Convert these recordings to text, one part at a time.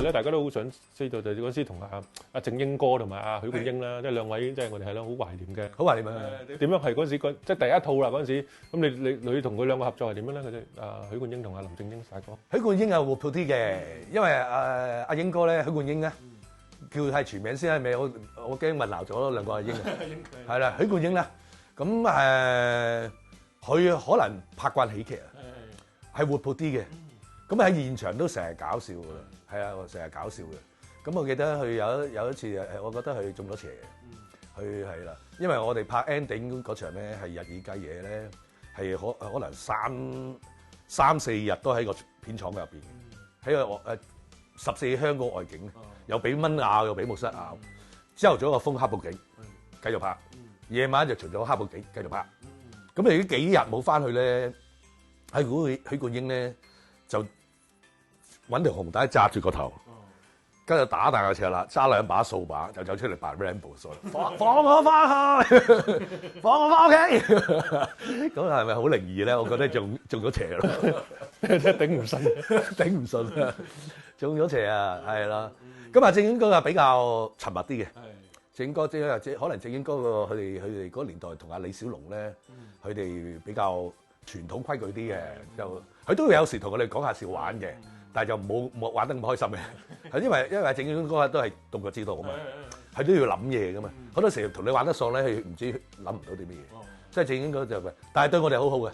咧，大家都好想知道就係嗰陣時同阿正英哥同埋阿許冠英啦，即係兩位即係我哋係咯好懷念嘅。好懷念啊！點樣係嗰陣時即係第一套啦嗰陣時，咁你同佢兩個合作係點樣咧？佢哋許冠英同阿林正英大哥。許冠英係活潑啲嘅，因為阿英哥咧，許冠英咧叫係全名先係咪？我驚混淆咗兩個阿英啊。係啦，許冠英咧，咁佢可能拍慣喜劇啊，係活潑啲嘅。咁喺現場都成日搞笑㗎啦，係啊，成日搞笑嘅。咁我記得佢有一次我覺得佢中咗邪嘅，佢係啦，因為我哋拍 ending 嗰場咧係日以繼夜咧，係可能三四日都喺個片廠入邊，喺個14香港外景，又俾蚊咬，又俾木虱咬。朝頭早個風黑布景，繼續拍；夜晚就除咗黑布景，繼續拍。咁你呢幾日冇翻去咧，喺許冠英咧就揾條紅帶紮住個頭，跟住打大個赤啦，揸兩把掃把就走出嚟扮 Rambo 所放我翻去，放我翻屋企。咁係咪好靈異咧？我覺得中咗邪咯，頂唔順，頂唔順啊！中咗邪啊，係啦。咁啊，正英哥啊比較沉默啲嘅。正英哥即係可能正英哥佢哋嗰年代同阿李小龍咧，佢哋比較傳統規矩啲嘅，就佢都會有時同我哋講下笑玩嘅。但係就冇玩得咁開心嘅，係因為正英哥都係動過指導啊嘛，佢都要諗嘢噶嘛，好多時同你玩得爽咧，佢唔知諗唔到啲乜嘢，即係正英哥就但係對我哋好好嘅，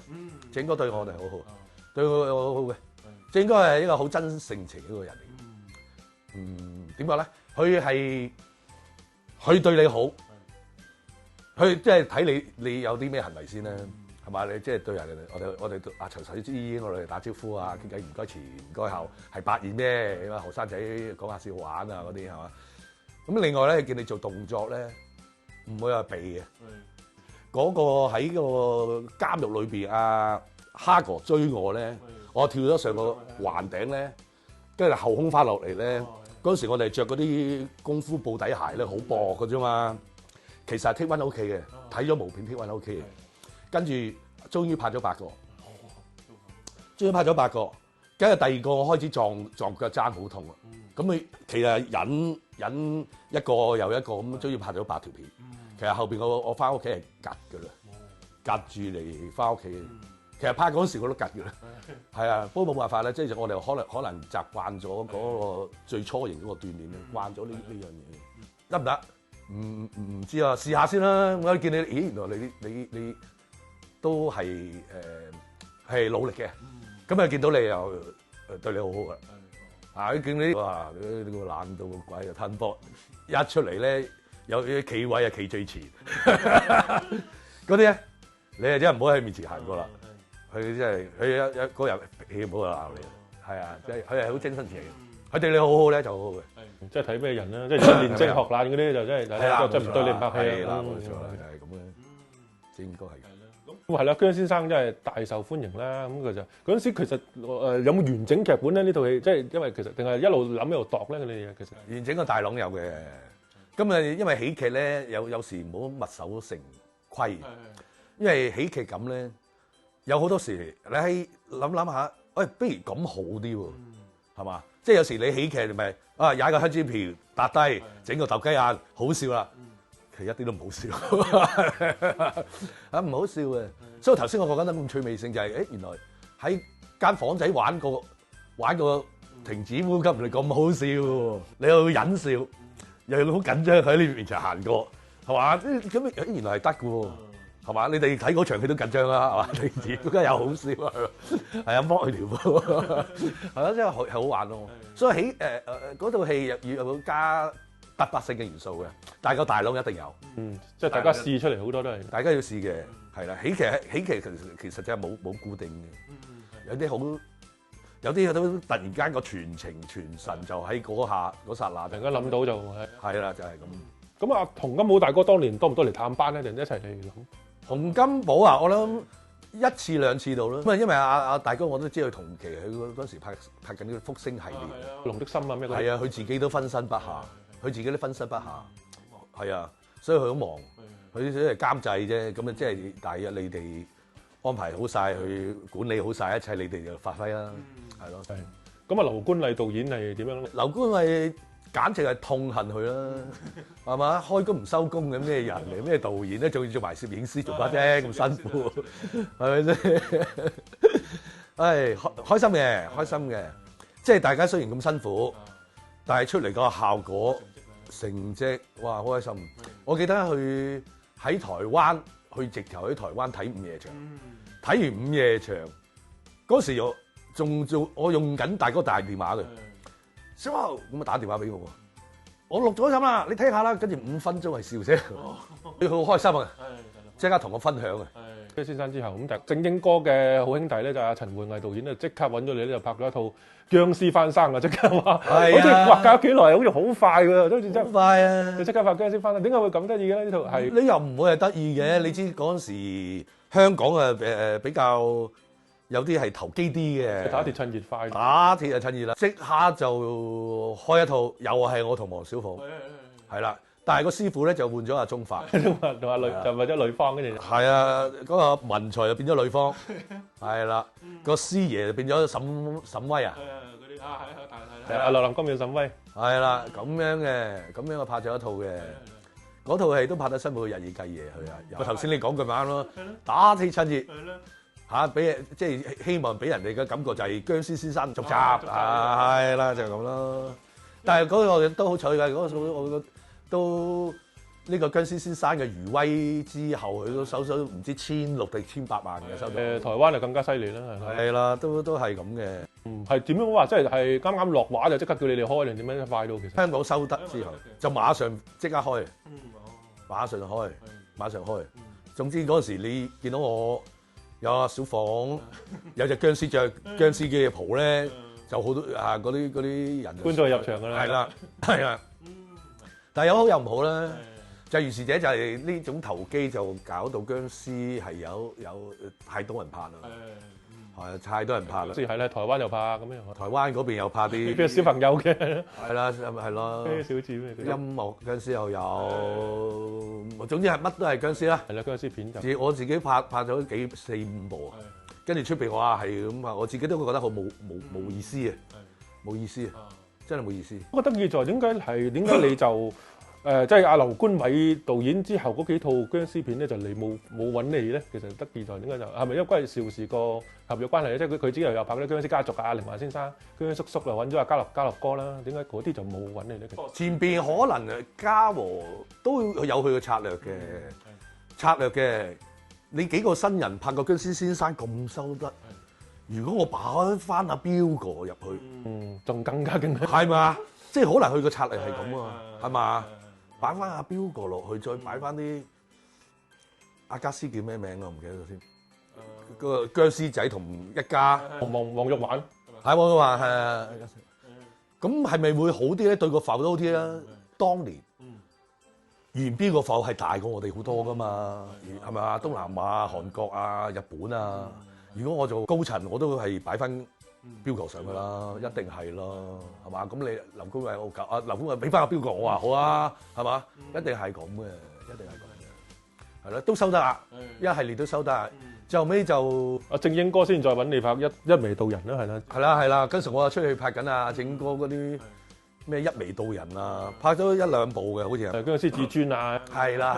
正英哥對我哋好好，對我好好嘅，正英哥係一個好真性情嘅一個人嚟，點講咧？佢對你好，佢即係睇你有啲咩行為先啦。係嘛？你即係對人哋，我哋阿陳水之，我哋打招呼啊，傾偈唔該前唔該後，係百厭咩？你話後生仔講下笑玩啊嗰啲係嘛？咁另外咧，見你做動作咧，唔會話避嘅。嗰個喺個監獄裏邊，阿蝦哥追我咧，我跳咗上個環頂咧，跟住後空翻落嚟咧。嗰陣時我哋着嗰啲功夫布底鞋咧，好薄嘅啫嘛。其實 take one OK 嘅，睇咗無片 take one OK 嘅。跟住，終於拍咗8個，跟住第二個我開始撞腳踭好痛啊！咁佢其實忍一個又一個咁，終於拍咗8條片。其實後邊我翻屋企係隔㗎啦，隔住嚟翻屋企。其實拍嗰時我都隔㗎啦，係啊，不過冇辦法啦，即係我哋可能習慣咗嗰個最初型嗰個鍛鍊咧，慣咗呢樣嘢，得唔得？唔知啊，試下先啦。我見你，咦，原來你都係努力嘅，咁啊見到你又對你好好噶，啊見你哇你個懶到個鬼又吞波，一出嚟咧有企位啊企最前，嗰啲咧你係真係唔好喺面前行過啦，佢真係佢一嗰日氣唔好就鬧你，係啊，即係佢係好精神情嘅，佢對你好好咧就好好嘅，即係睇咩人啦，即係練精學懶嗰啲就真係真唔對你唔客氣啦，冇錯啦，就係咁樣，應該係。咁係啦，姜先生真係大受歡迎啦。咁佢就嗰陣時其實有冇完整劇本咧？呢套戲即係因為其實定係一路諗一路度咧嗰啲嘢。其實完整個大籠有嘅。咁啊，因為喜劇咧有時唔好墨守成規，因為喜劇咁咧有好多時你喺諗下，喂，不如咁好啲喎，係嘛？即係有時你喜劇咪踩個香蕉皮搭低，整個鬥雞眼，好笑啦。其實一啲都唔好笑，唔好笑嘅。所以頭先我講得咁趣味性就係，原來喺間房仔玩個停止呼吸，你咁好笑喎，你又要忍笑，又要好緊張喺呢面前行過，係嘛？咁原來係得嘅喎，係嘛？你哋睇嗰場戲都緊張啦，係嘛？停止呼吸又好笑啊，係啊，剝佢條褲，係咯，真係好玩咯。所以嗰套戲要加突發性嘅元素嘅，但係個大籠一定有，即係大家試出嚟好多都係，大家要試嘅，係啦。喜劇其實真係冇固定嘅，有啲都突然間個全情全神就喺嗰剎那，突然間諗到就係啦，就係咁。咁啊，洪金寶大哥當年多唔多嚟探班咧？定一齊嚟諗？洪金寶啊，我諗1次2次到啦。咁啊，因為阿大哥我都知佢同期佢嗰時拍緊啲福星系列，龍的心啊咩？係啊，佢自己都分身不下。佢自己都分身不下，係啊，所以佢好忙，佢只係監製啫。咁啊，即係大約你哋安排好晒，佢管理好晒一切，你哋就發揮啦，係咯。咁啊，劉觀禮導演係點樣咧？劉觀禮簡直係痛恨佢啦，係嘛？開工唔收工嘅咩人嚟？咩導演咧？仲要做埋攝影師做乜啫？咁辛苦，係咪先？唉，開心嘅，開心嘅。即係大家雖然咁辛苦，但係出嚟個效果成績，哇，好開心！我記得去喺台灣，直頭喺台灣睇午夜場，睇完午夜場嗰時我用緊大哥大電話嘅，小豪咁啊打電話俾我，我錄咗音啦，你聽下啦，跟住5分鐘係笑聲，佢好開心啊，即刻同我分享啊！姜先生之後咁，但正經哥嘅好兄弟咧就阿陳慧毅導演咧，即刻揾咗你咧就拍咗一套僵屍翻生啊！即刻話，好似哇隔咗幾耐，好似好快㗎，好似真好快啊！你即刻拍僵屍翻生，點解會咁得意嘅咧？呢套係你又唔會係得意嘅，你知嗰陣時香港比較有啲係投機啲嘅，打鐵趁熱快，打鐵就趁熱啦，即刻就開一套，又係我同黃小鳳，係啦。但係個師傅咧就換咗阿鐘發，同阿呂就為咗呂方跟住。係啊，嗰個文才就變咗呂方，係啦，個師爺就變咗沈威啊。嗰啲啊係阿劉林金變沈威。係啦，咁樣我拍咗一套嘅，嗰套戲都拍得辛苦，日以繼夜去啊。頭先你講句咪啱咯，打鐵趁熱嚇，俾即係希望俾人哋嘅感覺就係僵屍先生續集，係啦就係咁咯。但係嗰個都好彩㗎，嗰個我都呢個僵屍先生嘅餘威之後，佢都收咗唔知1600定1800萬嘅收到。台灣就更加犀利啦，係啦，都係咁嘅。係點樣話？即係啱啱落畫就即刻叫你哋開定點樣快到？其實香港收得之後就馬上即刻開，馬上開。總之嗰陣時你見到我有阿小鳳，有隻僵屍着僵屍嘅袍咧，就好多嗰啲人觀眾入場㗎啦。係啦。但係有好有唔好啦，就如是者就係呢種投機就搞到僵屍係有太多人拍啦，係太多人拍啦。即係咧，台灣又拍咁樣。台灣嗰邊又拍啲，譬如小朋友嘅，係啦，係咯。小子咩？音樂僵屍又有，總之係乜都係僵屍啦。係啦，僵屍片就我自己拍咗4、5部啊，跟住出邊我話係咁啊，我自己都會覺得好冇意思啊，冇意思啊。真係冇意思。我覺得得意在點解你就即係阿劉觀偉導演之後嗰幾套僵屍片咧，就你冇揾你咧？其實得意在點解就係咪因為邵氏個合約關係咧？即係佢自己又有拍啲僵屍家族啊、凌華先生、僵屍叔叔又揾咗阿家樂哥啦。點解嗰啲就冇揾你咧？前邊可能嘉禾都有佢嘅策略嘅。你幾個新人拍個僵屍先生咁收得？如果我擺翻阿彪哥入去，仲更加勁，係嘛？即係可能佢個策略係咁啊，係嘛？擺翻阿彪哥落去，再擺翻啲阿家師叫咩名啊？唔記得咗先。個僵屍仔同一家黃玉環，係黃玉環係啊。咁係咪會好啲咧？對個埠都好啲啦。當年元彪個埠係大過我哋好多噶嘛，係咪啊？東南亞、韓國啊、日本啊。如果我做高層，我都係擺翻標哥上去啦，一定係咯，係嘛？咁你劉觀偉我劉觀偉俾翻個標哥，我話好啊，係嘛？一定係咁嘅，一定係咁嘅，係咯，都收得啊，一系列都收得啊。最後尾就阿正英哥先再揾你拍一眉道人啦，係啦，跟住我又出去拍緊啊正英哥嗰啲咩一眉道人啊，拍咗1、2部嘅，好似係。僵屍至尊啊，係啦。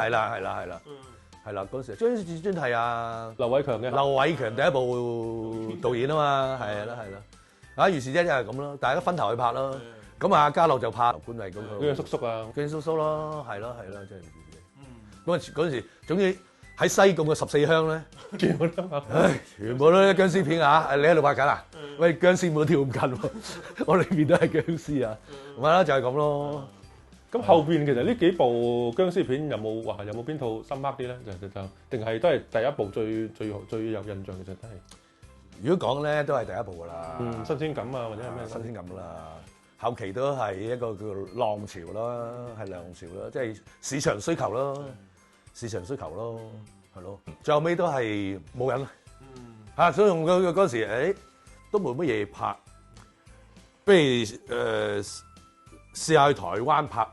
係啦，嗰時僵屍至尊係啊，劉偉強嘅。劉偉強第一部導演啊嘛，係啦。啊，於是啫，就係咁咯，大家分頭去拍咯。咁啊，家樂就拍劉觀偉嗰個。僵屍叔叔啊，僵屍叔叔咯，係咯，真係唔知嘅。嗰陣時，總之喺西貢嘅14鄉咧，全部都係僵屍片啊！你喺度拍緊啊？喂，僵屍冇跳咁近喎，我裏邊都係僵屍啊！咁啦，就係咁咯。咁後邊其實呢幾部僵屍片有冇邊套深刻啲咧？就定係都係第一部最有印象嘅就真係。如果講咧，都係第一部噶啦。新鮮感啊，或者係咩新鮮感啦。後期都係一個叫浪潮啦，係浪潮啦，即係市場需求咯，係咯。最後尾都係冇人啦。所以用嗰時都冇乜嘢拍，不如試下去台灣拍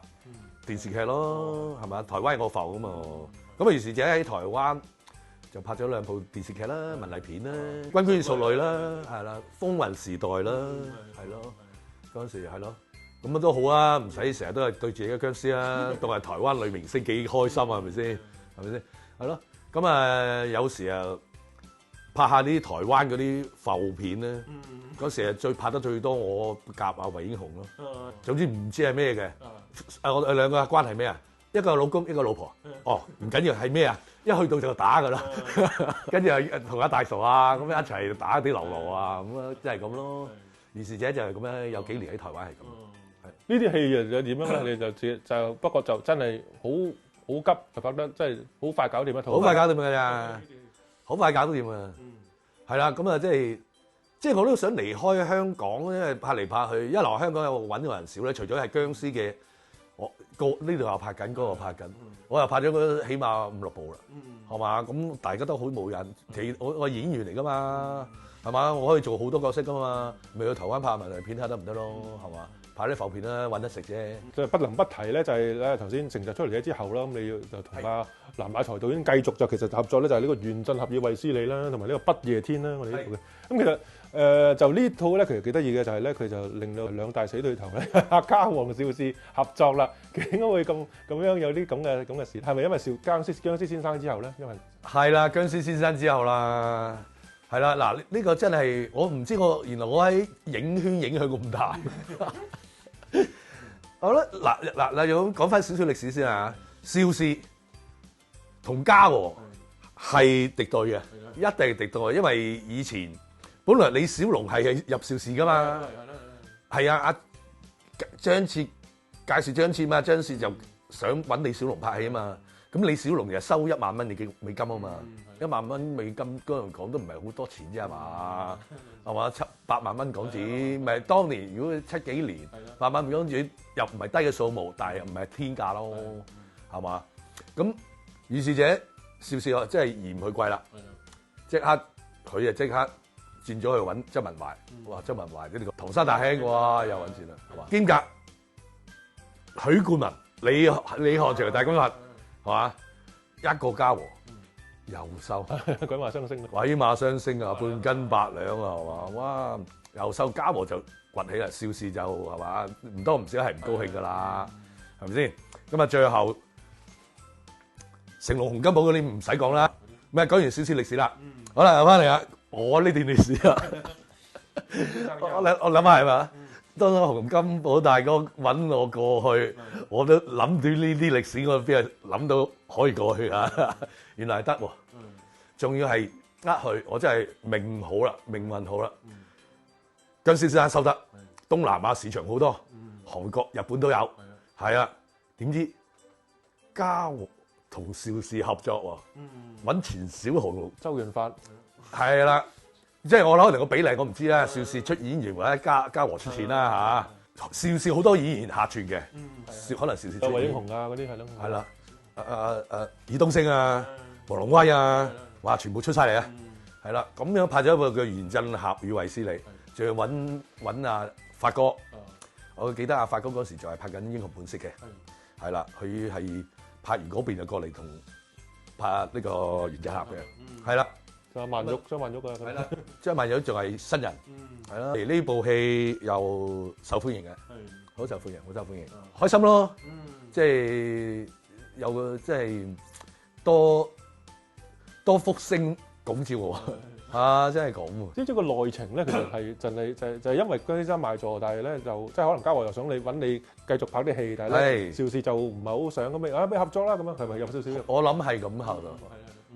電視劇咯，係咪？台灣有個埠噶嘛，咁啊於是者喺台灣就拍咗2部電視劇啦、文藝片啦、《君子淑女》啦，係啦，《風雲時代》啦，係咯，嗰陣時係咯，咁啊都好啊，唔使成日都係對住自己嘅僵屍啊，當係台灣女明星幾開心啊，係咪先？係咪先？係咯，咁啊有時啊拍下啲台灣嗰啲埠片咧，嗰時係拍得最多，我夾阿韋英雄咯，總之唔知係咩嘅，我哋兩個關係咩啊？一個老公，一個老婆。哦，唔緊要，係咩啊？一去到就打㗎啦，跟住又同阿大嫂啊咁樣一齊打啲流流啊，咁啊，即係咁咯。如是者就係咁樣，有幾年喺台灣係咁。呢啲戲又點樣咧？你就不過就真係好急，就覺得真係好快搞掂一套。好快搞掂㗎咋，好快搞掂啊！係啦，咁啊，即係我都想離開香港，因為拍嚟拍去，一來香港有揾嘅人少咧，除咗係僵屍嘅。我呢度又拍緊，嗰度拍緊，我又拍咗佢起碼5-6部啦，係嘛？咁大家都好冇癮，我演員嚟噶嘛，係嘛？我可以做好多角色噶嘛，咪去台灣拍文藝片睇得唔得咯？係嘛？拍啲浮片啦，揾得食啫。就不能不提咧，就係咧頭先成集出嚟嘅之後啦，咁你要就同阿藍乃才導演繼續就其實合作咧，就係呢個《原振俠與衛斯理》啦，同埋呢個《不夜天》啦，我哋呢套嘅。咁其實就呢套咧，其實幾得意嘅就係咧，佢就令到2大死對頭咧，阿嘉黃邵氏合作啦。點解會咁樣有啲咁嘅事？係咪因為僵屍先生之後咧？因為係啦，僵屍先生之後啦，係啦，嗱呢個真係我唔知原來我喺影圈影響咁大。好啦，嗱，要講翻少少歷史先啊。邵氏同嘉禾係敵對嘅，一定係敵對，因為以前本來李小龍係入邵氏噶嘛，係啊，阿張徹介紹張徹嘛，張徹就想揾李小龍拍戲啊嘛，咁李小龍就收1萬蚊美金啊嘛，1萬蚊美金嗰陣講都唔係好多錢啫係嘛，係嘛，8萬蚊港紙，咪當年如果70幾年8萬蚊港紙又唔係低嘅數目，但係又唔係天價咯，係嘛？咁於是者邵氏即係嫌佢貴啦，即刻佢就即刻轉咗去揾周文懷，哇！周文懷呢個唐山大兄哇，又揾錢啦，係嘛？兼夾許冠文、李翰祥大軍閥，係嘛？一個嘉禾又收，鬼馬雙星，鬼馬雙星啊，半斤8兩啊，係嘛？哇！又收嘉禾就崛起啦，邵氏就係嘛？唔多唔少係唔高興噶啦，係咪先？咁啊，最後成龍洪金寶嗰啲唔使講啦，咩講完少少歷史啦，好啦，又翻嚟啦，我呢段歷史啊，我諗下係嘛？當咗洪金寶大哥揾我過去，我都諗到呢啲歷史，我邊係諗到可以過去啊？原來係得喎，仲要係佢，我真係命好啦，命運好啦。僵屍先生收得，東南亞市場好多，韓國、日本都有，係啊。點知嘉禾同邵氏合作喎，揾錢小豪、周潤發，係啦。即係我可能個比例我唔知啦，邵氏出演員或者嘉禾出錢啦嚇。邵氏好多演員客串嘅，可能邵氏出演。韋英雄啊嗰啲係咯。係啦，爾冬升啊、黃龍威啊，哇，全部出晒嚟啊！係啦，咁樣拍咗一部叫《原振俠與衛斯理》，仲要揾阿發哥。我記得阿發哥嗰時就係拍緊《英雄本色》嘅，係啦，佢係拍完嗰邊就過嚟同拍呢個《原振俠》嘅，係啦。張曼玉啊，係啦，張曼玉仲係新人，係啦。呢部戲又受歡迎嘅，好受歡迎，好受歡迎，開心咯，即係有個即係多福星拱照喎，啊，真係咁喎。即係個內情咧，其實係就係因為僵屍先生賣座，但係咧就即係可能嘉禾又想揾你繼續拍啲戲，但係咧邵氏就唔係好想咁咪咩合作啦咁樣，係咪有少少？我諗係咁後度。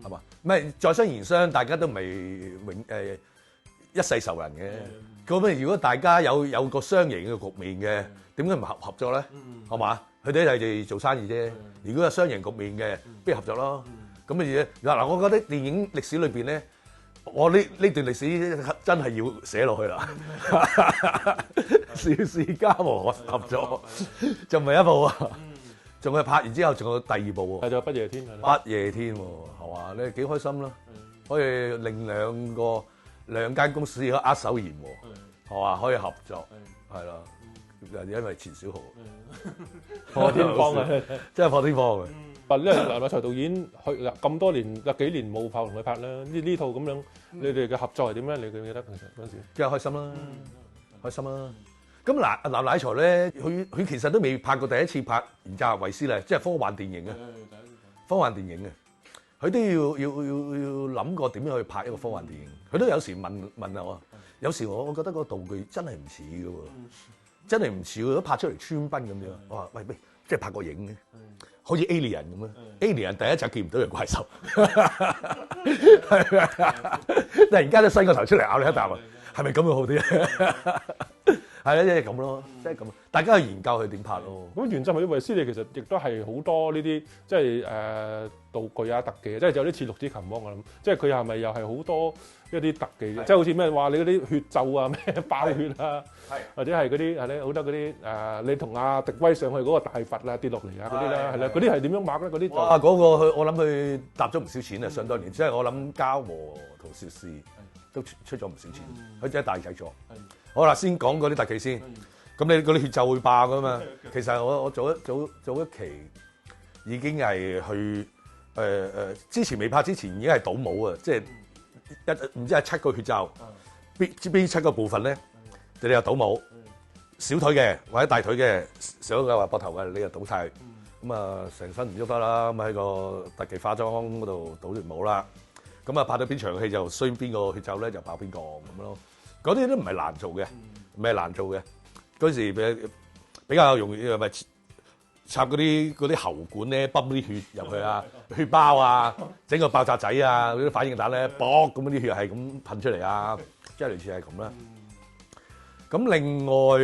係嘛？唔係在商言商，大家都唔係一世仇人嘅。咁如果大家有個雙贏嘅局面嘅，點解唔合作咧？係嘛？佢哋係做生意啫。如果係雙贏局面嘅，不如合作咯。咁嘅嘢嗱，我覺得電影歷史裏邊咧，我呢段歷史真係要寫落去啦。邵氏嘉禾合作就唔係一部啊！仲係拍完之後，仲有第2部喎。係就《不夜天》。不夜天喎，係嘛？你幾開心啦？可以令兩間公司握手言和，係嘛？可以合作，係啦。因為錢小豪破天荒啊，真係破天荒嘅。因為藍乃才導演去咁多年有幾年冇拍同佢拍啦，呢套咁樣，你哋嘅合作係點咧？你記唔記得其實嗰陣時？梗係開心啦，開心啦。咁藍乃才咧，佢其實都未拍過第一次拍《言詐維斯》咧，即係科幻電影啊，科幻電影啊，佢都要諗過點樣去拍一個科幻電影。佢都有時問我，有時我覺得個道具真係唔似嘅喎，真係唔似喎，都拍出嚟穿崩咁樣。我話喂，即係拍個影嘅，好似 Alien 咁啊！Alien 第一集見唔到隻怪獸，突然間都伸個頭出嚟咬你一啖啊！係咪咁樣好啲？係啦，即係咁咯，即係咁。大家去研究佢點拍咯。咁原則係維斯利其實亦都係好多呢啲即係道具啊特技，即係有啲似綠之琴魔我諗，即係佢係咪又係好多一啲特技嘅？即係好似咩話你嗰啲血咒啊、咩爆血啊，或者係嗰啲係咧好多嗰啲你同阿迪威上去嗰個大佛啊跌落嚟啊嗰啲啦，係啦，嗰啲係點樣拍咧？嗰啲哇，嗰個我諗佢搭咗唔少錢啊，想當年，即係我諗嘉禾同邵氏都出咗唔少錢，佢真係大製作。好啦，先講嗰啲特技先。咁你嗰啲血咒會爆噶嘛？其實我早一期已經係去之前未拍之前已經係倒模啊，即係唔知係7個血咒，邊7個部分咧？你又倒模，小腿嘅或者大腿嘅，上嘅話膊頭嘅，你又倒晒。咁啊成身唔喐得啦，咁喺個特技化妝嗰度倒完模啦。咁啊拍到邊場戲就衰邊個血咒咧就爆邊個咁咯。嗰啲都唔係難做嘅，唔係難做嘅。嗰時比較容易咪插嗰啲喉管咧，泵啲血入去啊，血包啊，整個爆炸仔啊，嗰啲反應彈咧，卜咁啲血係咁噴出嚟啊，即係類似係咁啦。咁另外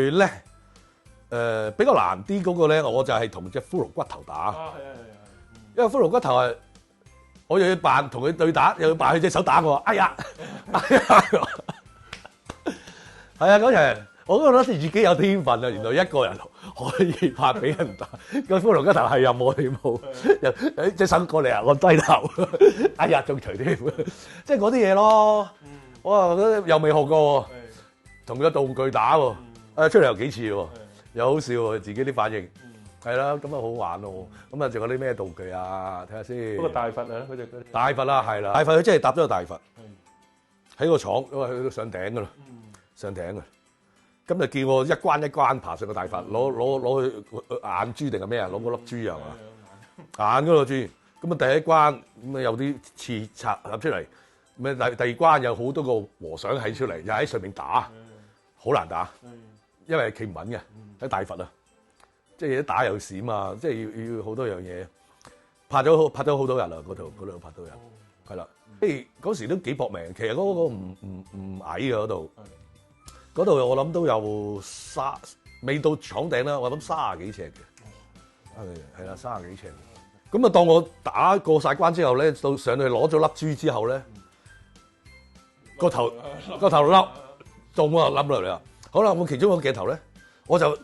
咧，比較難啲嗰個咧，我就係同隻骷髏骨頭打。因為骷髏骨頭係我又要扮同佢對打，又要扮佢隻手打我。哎呀！係啊，嗰陣我都覺得自己有天分啊！原來一個人可以拍俾人打，個骷髏骨頭係任我哋冇，又隻手過嚟啊，我低頭，哎呀仲除添，即係嗰啲嘢咯。我話覺得又未學過，同個道具打喎，出嚟又幾次喎，又好笑喎，自己啲反應係啦，咁啊好玩咯。咁啊仲有啲咩道具啊？睇下先。嗰個大佛啊，嗰隻大佛啦，係啦，大佛佢真係搭咗個大佛喺個廠，因為佢都上頂噶啦。上頂嘅，咁就叫我一關一關爬上個大佛，攞去眼珠定係咩啊？攞嗰粒珠啊嘛，眼嗰粒珠。咁啊第一關咁啊有啲刺插入出嚟，咁啊第二關有好多個和尚喺出嚟，又喺上面打，好難打，因為企唔穩嘅喺大佛啊，即係一打有閃啊，即係要好多樣嘢。拍咗好多日啦，嗰度拍到人，係啦。嗰時都幾搏命，其實嗰個唔矮嘅嗰度。嗰度我諗都有未到廠頂啦，我諗30幾尺嘅，係啦30幾尺。咁啊，當我打過晒關之後咧，到上去攞咗粒珠之後咧，個頭凹中啊，冧落嚟啦。好啦，我其中一個鏡頭咧，我就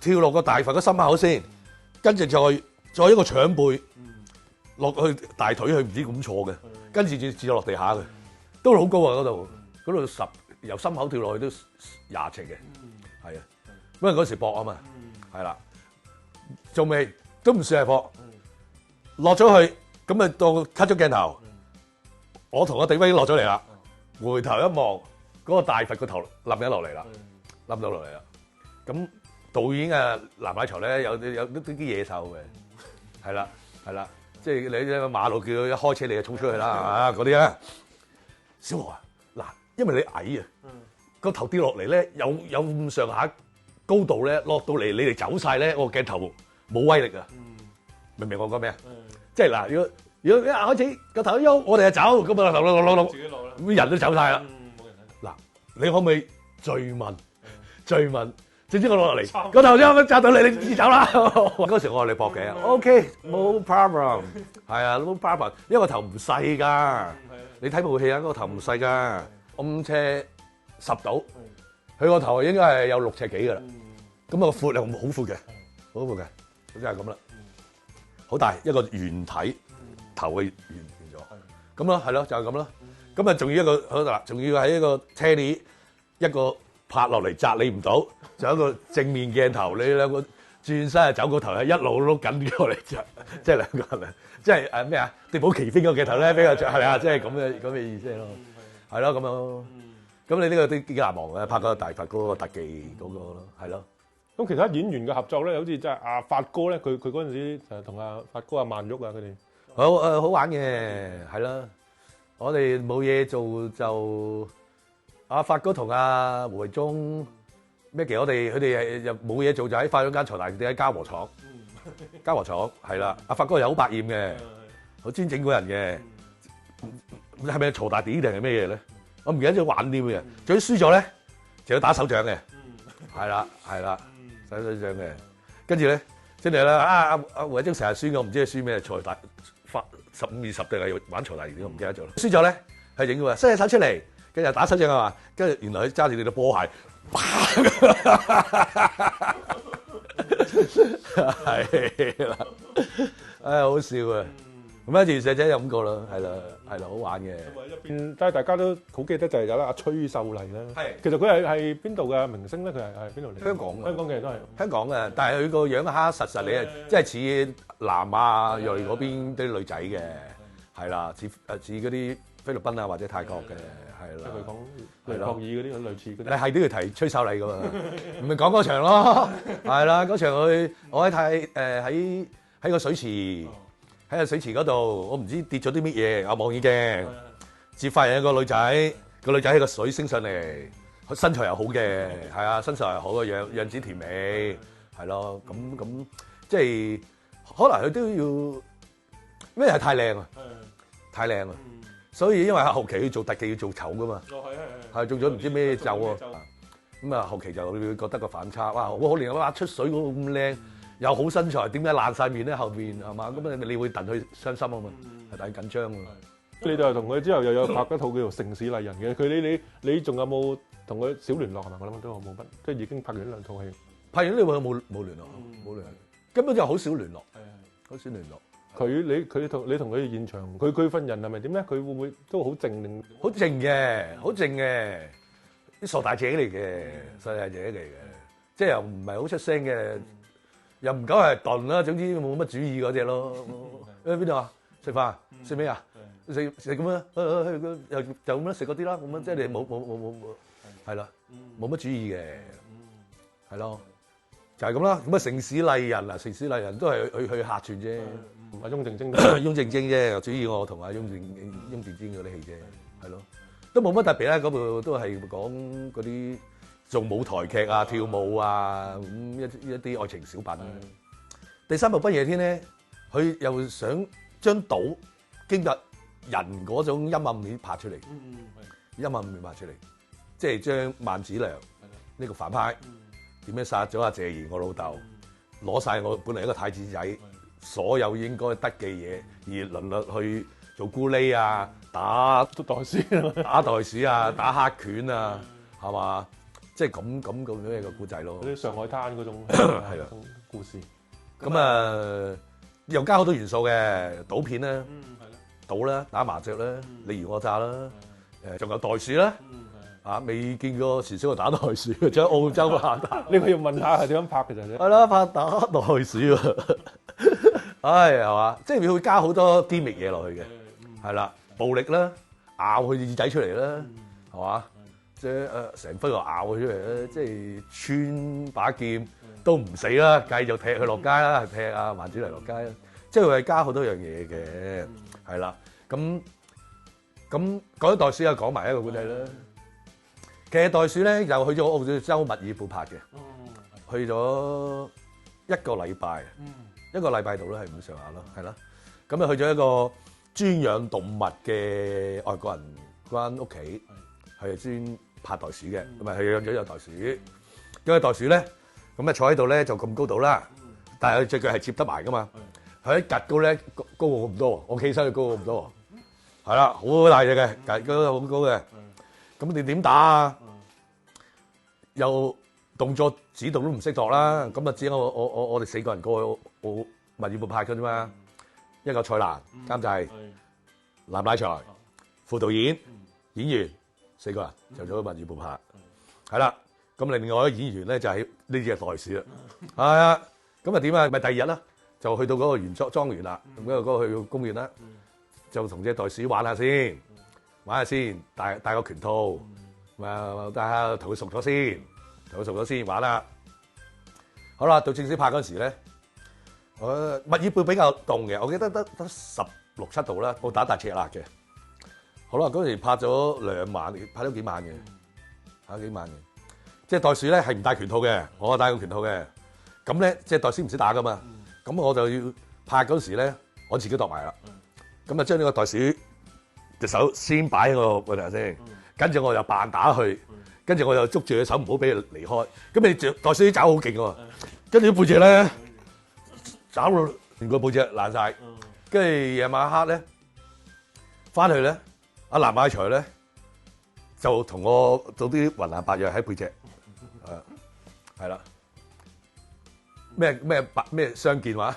跳落個大佛嘅心口先，跟住再一個搶背落去大腿，佢唔知咁坐嘅，跟住至落地下嘅，都好高啊！嗰度由心口跳落去都20尺嘅，係啊，因為嗰時搏啊嘛，係啦，仲未都唔算係搏，落咗去咁啊，當 cut 咗鏡頭，我同阿迪威落咗嚟啦，回頭一望，嗰個大佛個頭冧咗落嚟啦，冧咗落嚟啦，咁導演啊藍乃才咧有啲野獸嘅，係啦，即係你喺馬路叫佢一開車你就衝出去啦，啊嗰啲啊，小豪啊嗱，因為你矮啊。個頭跌落嚟咧，有咁上下高度咧，落到嚟你哋走晒咧，我個鏡頭冇威力啊！明唔明我講咩啊？即係嗱，如果一開始個頭一喐，我哋就走，咁啊落，自己落啦，咁人都走晒啦。冇人睇。嗱，你可唔可以追問？總之我落嚟，個頭一揸到你自己走啦。嗰時我話你搏嘅，OK，冇 problem，係啊，冇 problem，因為個頭唔細㗎。你睇部戲啊，個頭唔細㗎，暗車。10度，佢個頭應該係有6尺幾㗎啦，咁啊個闊又好闊嘅，好闊嘅，咁就係咁啦，好大一個圓體頭嘅圓咗，咁咯係咯就係咁咯，咁啊仲要一個好嗱，仲要喺一個車厘一個拍落嚟砸你唔到，就有一個正面鏡頭，你兩個轉身走個頭係一路碌緊過嚟啫，即係兩個人，即係誒咩啊？奪寶奇兵個鏡頭咧比較係咪啊？即係咁嘅意思咯，係咯咁樣。咁你呢個都幾難忘嘅，拍個大佛嗰個特技嗰個咯，係咯。咁其他演員嘅合作咧，好似即係阿發哥咧，佢嗰陣時就同阿發哥阿曼玉啊佢哋，好玩嘅，係啦。我哋冇嘢做就阿發哥同阿胡慧中。Maggie，佢哋係又冇嘢做，就喺化妝間嘈大啲喺嘉禾廠。嘉禾廠係啦，阿發哥又好百厭嘅，好專整嗰人嘅。係咪嘈大啲定係咩嘢咧？我唔記得咗玩啲咩嘅。最輸咗咧，就要打手掌嘅。係啦，打手掌嘅。跟住咧，真係啦，阿胡慧中成日輸嘅，我唔知佢輸咩，嘈大發15、20定係玩嘈大啲，我唔記得咗。輸咗咧，係影嘅喎，伸隻手出嚟，跟住打手掌啊嘛，跟住原來佢揸住你對波鞋。係啦，好笑啊！咁跟住社姐就咁個啦，係啦，好玩嘅。入邊但係大家都好記得就係有啦，阿崔秀麗啦。係，其實佢係邊度嘅明星咧？佢係邊度嚟？香港嘅都係香港嘅，但係佢個樣黑實，你係即係似南亞裔嗰邊啲女仔嘅，係啦，似嗰啲菲律賓啊或者泰國嘅。係啦，佢講雷博爾嗰啲類似嗰啲，你係都要提崔秀麗噶嘛？唔係講嗰場咯，係啦，嗰場我喺個水池，喺個水池嗰度，我唔知跌咗啲乜嘢，我望遠鏡接發現一個女仔，個女仔喺個水升上嚟，身材又好嘅，係啊，身材又好嘅樣子甜美，係咯，咁即係可能佢都要咩係太靚啊，太靚啊！所以因為後期要做特技要做醜噶嘛，係做咗唔知咩咒啊，咁啊後期就會覺得個反差，哇好可憐啊！哇出水嗰個咁靚，又好身材，點解爛晒面咧後邊係嘛？咁你會戥佢傷心啊嘛，係但係緊張啊。你就係同佢之後又有拍一套叫做《城市麗人》嘅，佢你仲有冇同佢少聯絡係嘛？我諗都冇乜，即係已經拍完兩套戲。拍完呢套冇聯絡，冇聯絡，根本就好少聯絡，好少聯絡。你同佢現場，佢份人係咪點咧？佢會唔會都好靜定？好靜嘅，啲傻大姐嚟嘅，傻大姐嚟嘅，即係又唔係好出聲嘅，又唔夠係鈍啦。總之冇乜主意嗰隻咯。去邊度啊？食飯？食咩啊？食咁樣，又就咁樣食嗰啲啦。咁樣即係你冇，係啦，冇乜主意嘅，係咯，就係咁啦。咁啊，城市麗人啊，城市麗人都係去客串啫。唔係翁靜晶，翁靜晶啫，主要我同阿翁靜晶嗰啲戲啫，係咯，都冇乜特別啦。嗰部都係講嗰啲做舞台劇啊、跳舞啊咁一啲愛情小品。第三部《不夜天》咧，佢又想將島經過人嗰種陰暗面拍出嚟，陰暗面拍出嚟，即係將萬梓良呢個反派點樣殺咗阿謝賢我老豆，攞晒我本嚟一個太子仔。所有應該得嘅嘢，而淪落去做咕喱啊，打袋鼠啊，打黑拳啊，係嘛？即係咁樣嘅故仔咯。啲上海灘嗰種係啊故事。咁啊，又加好多元素嘅賭片啦，賭啦，打麻雀啦，你虞我詐啦，仲有袋鼠啦。啊！未見過時少打袋鼠，仲喺澳洲拍打。呢個要問下係點樣拍嘅啫？係啦，拍打袋鼠啊！唉，係嘛？即係會加好多啲味嘢落去嘅，係啦，暴力啦，咬佢耳仔出嚟啦，係嘛？即係成忽又咬佢出嚟啦，即係穿把劍都唔死啦，繼續踢佢落街啦，踢阿萬梓良落街啦，即係會加好多樣嘢嘅，係啦。咁講咗袋鼠又講埋一個故仔啦。其實袋鼠咧又去咗澳洲墨爾本拍嘅，去咗一個禮拜度啦，係咁上下咯，係啦。咁啊去咗一個專養動物嘅外國人間屋企，係專拍袋鼠嘅，咁啊佢養咗有袋鼠。咁啊袋鼠咧，咁啊坐喺度咧就咁高度啦，但係佢隻腳係接得埋噶嘛。佢一趌高咧高我咁多，我企起身佢高我咁多，係啦，好大隻嘅，趌高好高嘅。咁你點打啊？又動作指導都唔識度啦。咁啊，只有我哋4個人過去墨爾本拍嘅啫嘛。一個蔡瀾監製，藍乃才副導演、演員4個人就咗墨爾本拍。係啦，咁另外一個演員咧就係呢隻袋鼠啦。係啊，咁啊點啊？咪第二日啦，就去到嗰個原莊園啦，咁嗰個去公園啦，就同隻袋鼠玩下先，戴個拳套，戴下同佢熟咗先玩啦。好啦，到正式拍嗰時咧，墨爾本比較凍嘅，我記得得16、17度啦，我打大赤辣嘅。好啦，嗰時拍咗2晚，拍咗幾晚嘅，即係袋鼠咧係唔戴拳套嘅，我戴個拳套嘅。咁咧即係袋鼠唔識打噶嘛，咁我就要拍嗰時咧，我自己度埋啦。咁啊將呢個袋鼠隻手先擺喺個頭先，跟住我又扮打佢，跟住我又捉住佢手唔好俾佢離開。咁你袋鼠啲爪好勁喎，跟住啲背脊咧爪到連個背脊爛晒。跟住夜晚黑咧翻去咧，阿藍艾財咧就同我做啲雲南白藥喺背脊，係啦。咩相見話？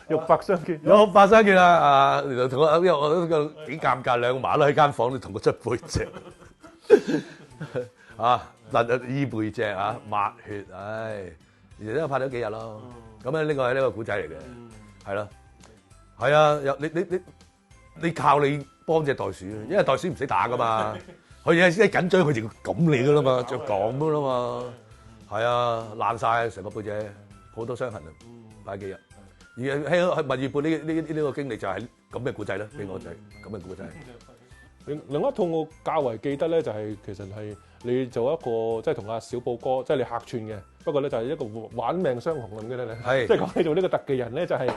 肉帛相見，肉帛相見啦！啊，同我因為我都幾尷尬，兩個馬騮喺間房度同我捽背脊，醫背脊啊，抹血，唉，而家都拍咗幾日咯。咁咧呢個係呢個古仔嚟嘅，係咯，係啊，你靠你幫隻袋鼠，因為袋鼠唔識打噶嘛，佢一緊張佢就咁你噶啦嘛，就咁噶啦嘛。係啊，爛晒成個背脊，好多傷痕啊！擺幾日，而喺墨爾本呢個經歷就係咁嘅故仔啦，俾我就係咁嘅故仔。另一套我較為記得咧，就係其實係你做一個即係同阿小寶哥，即係你客串嘅。不過咧就係一個玩命雙雄咁嘅咧，係即係講你做呢個特技人咧，就係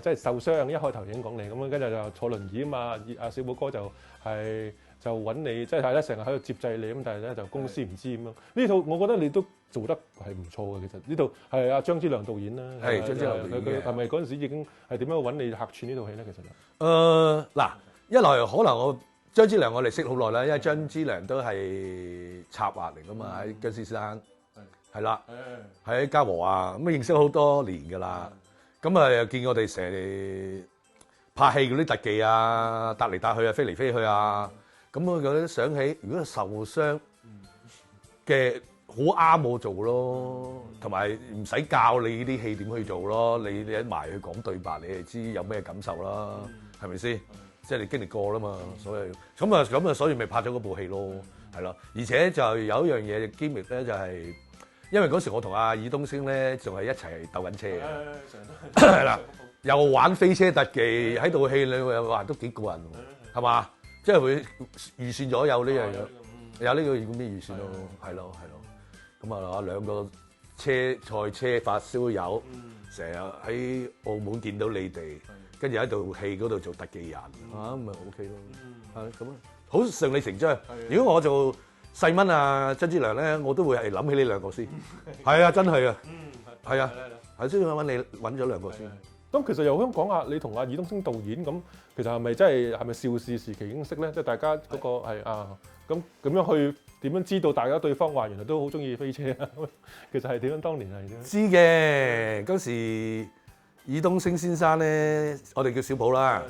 即係受傷，一開頭已經講你咁樣，跟住就坐輪椅啊嘛。阿小寶哥就揾你，即係咧成日喺度接濟你咁，但係咧就公司唔知咁樣。呢套我覺得你都做得係唔錯嘅，其實呢套係阿張之亮導演啦，係張之亮導演嘅。佢係咪嗰陣時已經係點樣揾你客串呢套戲咧？其實嗱，一來可能我張之亮我哋識好耐啦，因為張之亮都係策劃嚟噶嘛，喺僵屍山係啦，喺嘉禾啊，咁認識好多年噶啦。咁啊又見我哋成日拍戲嗰啲特技啊，搭嚟搭去啊，飛嚟飛去啊。咁我覺得想起，如果受傷嘅好啱我做咯，同埋唔使教你呢啲戲點去做咯，你一埋去講對白，你就知有咩感受啦，係咪先？即係你經歷過啦嘛，所以咁啊，所以咪拍咗嗰部戲咯，係咯。而且就有一樣嘢機密咧，就係因為嗰時我同阿爾冬升咧仲係一齊鬥緊車嘅，係啦，又玩飛車特技喺套戲裏面話都幾過癮喎，係嘛？即係會預算咗有呢樣嘢，有呢個咁嘅預算咯，係咯。咁啊，兩個賽車發燒友，成日喺澳門見到你哋，跟住喺套戲嗰度做特技人，咁咪 OK 咯，係咁啊，好順理成章。如果我做細蚊啊張之亮咧，我都會係諗起呢兩個先，係啊，真係啊，係啊，係先揾你揾咗兩個先。咁其實又想講下你同阿爾冬升導演咁，其實係咪真係咪邵氏時期已經識咧？即係大家嗰個係咁樣去點樣知道大家對方話原來都好中意飛車啊？其實係點樣當年係點？知嘅嗰時，爾冬升先生咧，我哋叫小寶啦，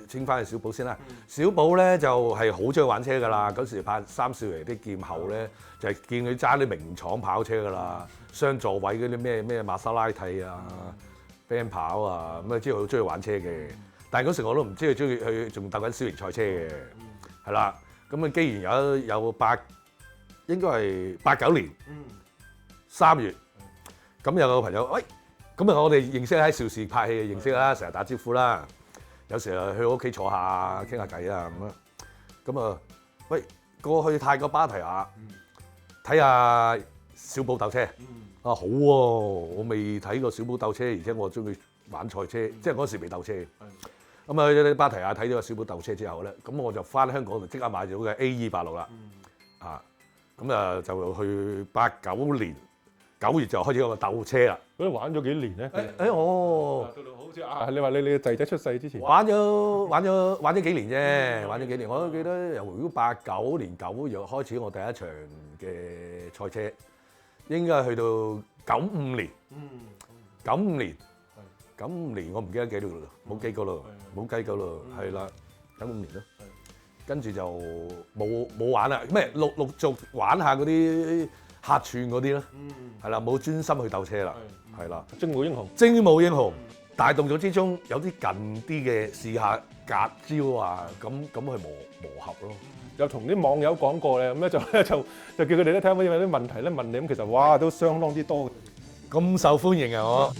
稱翻係小寶先啦。小寶咧就係好中意玩車噶啦。嗰時拍三少爺啲劍後咧，就係見佢揸啲名廠跑車噶啦，雙座位嗰啲咩瑪莎拉蒂啊。band 跑啊，咁啊知道佢好中意玩車嘅，但係嗰時我都唔知佢中意佢仲鬥緊小型賽車嘅，係啦。咁啊，既然有應該係89年3月，咁有個朋友，喂，咁啊我哋認識喺邵氏拍戲認識啦，成日打招呼啦，有時啊去我屋企坐下傾下偈啊咁啊，咁啊，喂，過去泰國芭提雅睇下小寶鬥車。好喎，我未睇過小寶鬥車，而且我中意玩賽車，即係嗰時未鬥車。咁啊去芭提雅睇咗個小寶鬥車之後咧，咁我就翻香港就即刻買咗嘅 AE86啦。咁啊就去89年9月就開始有個鬥車啦。咁你玩咗幾年咧？我好似你話你個仔仔出世之前玩咗幾年啫，玩咗幾年。我都記得由如果89年9月開始我第一場嘅賽車。應該去到95年，95年我唔記得幾多啦，冇記過咯，係啦，95年咯，跟住就冇玩啦，咩陸續玩下嗰啲客串嗰啲咧，係啦，冇專心去鬥車啦，係啦，精武英雄，精武英雄大動作之中有啲近啲嘅試下隔招啊，咁去磨合咯。有同啲網友講過咧，咁咧就叫佢哋咧睇下有冇啲問題咧問你，咁其實哇都相當之多嘅。咁受歡迎啊我。